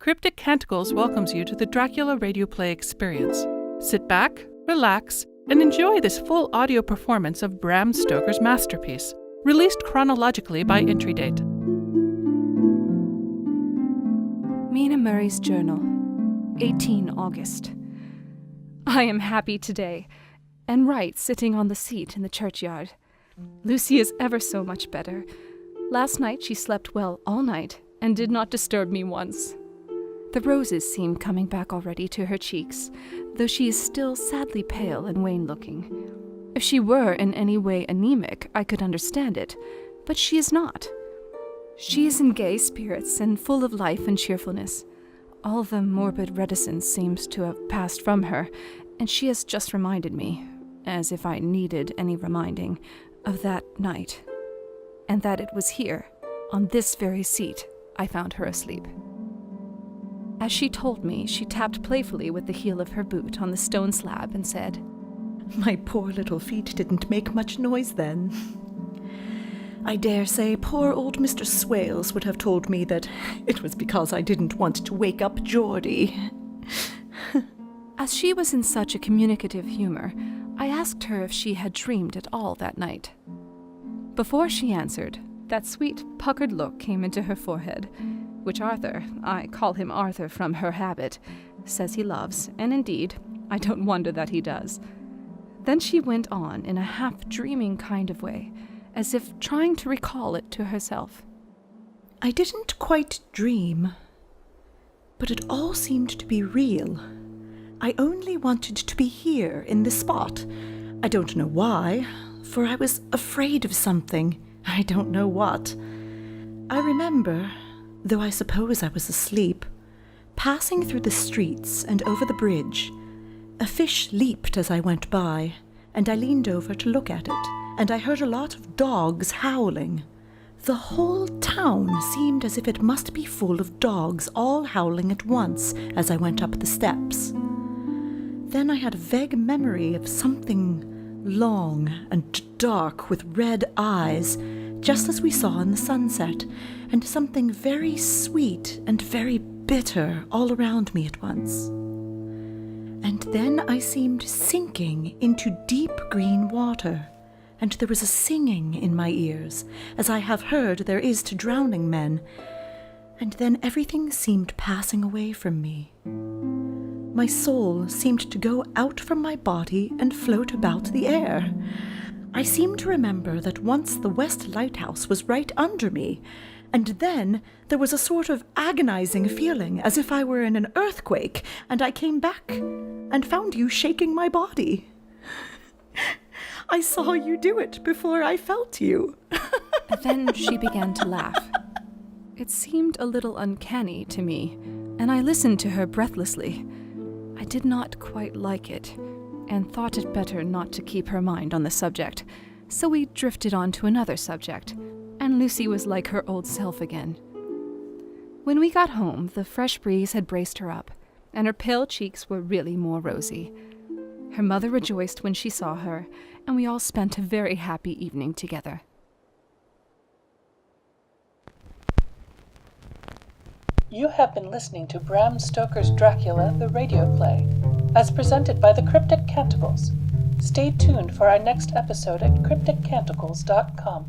Cryptic Canticles welcomes you to the Dracula radio play experience. Sit back, relax, and enjoy this full audio performance of Bram Stoker's masterpiece, released chronologically by entry date. Mina Murray's journal, 18 August. I am happy today, and right sitting on the seat in the churchyard. Lucy is ever so much better. Last night she slept well all night and did not disturb me once. The roses seem coming back already to her cheeks, though she is still sadly pale and wan-looking. If she were in any way anemic, I could understand it, but she is not. She is in gay spirits and full of life and cheerfulness. All the morbid reticence seems to have passed from her, and she has just reminded me, as if I needed any reminding, of that night, and that it was here, on this very seat, I found her asleep. As she told me, she tapped playfully with the heel of her boot on the stone slab and said, "My poor little feet didn't make much noise then. I dare say poor old Mr. Swales would have told me that it was because I didn't want to wake up Geordie." As she was in such a communicative humor, I asked her if she had dreamed at all that night. Before she answered, that sweet, puckered look came into her forehead, which Arthur, I call him Arthur from her habit, says he loves, and indeed, I don't wonder that he does. Then she went on in a half-dreaming kind of way, as if trying to recall it to herself. "I didn't quite dream, but it all seemed to be real. I only wanted to be here in this spot. I don't know why, for I was afraid of something. I don't know what. I remember, though I suppose I was asleep, passing through the streets and over the bridge. A fish leaped as I went by, and I leaned over to look at it, and I heard a lot of dogs howling. The whole town seemed as if it must be full of dogs all howling at once as I went up the steps. Then I had a vague memory of something long and dark with red eyes, just as we saw in the sunset, and something very sweet and very bitter all around me at once. And then I seemed sinking into deep green water, and there was a singing in my ears, as I have heard there is to drowning men, and then everything seemed passing away from me. My soul seemed to go out from my body and float about the air. I seem to remember that once the West Lighthouse was right under me, and then there was a sort of agonizing feeling as if I were in an earthquake, and I came back and found you shaking my body. I saw you do it before I felt you." Then she began to laugh. It seemed a little uncanny to me, and I listened to her breathlessly. I did not quite like it, and thought it better not to keep her mind on the subject, so we drifted on to another subject, and Lucy was like her old self again. When we got home, the fresh breeze had braced her up, and her pale cheeks were really more rosy. Her mother rejoiced when she saw her, and we all spent a very happy evening together. You have been listening to Bram Stoker's Dracula, the radio play, as presented by the Cryptic Canticles. Stay tuned for our next episode at crypticcanticles.com.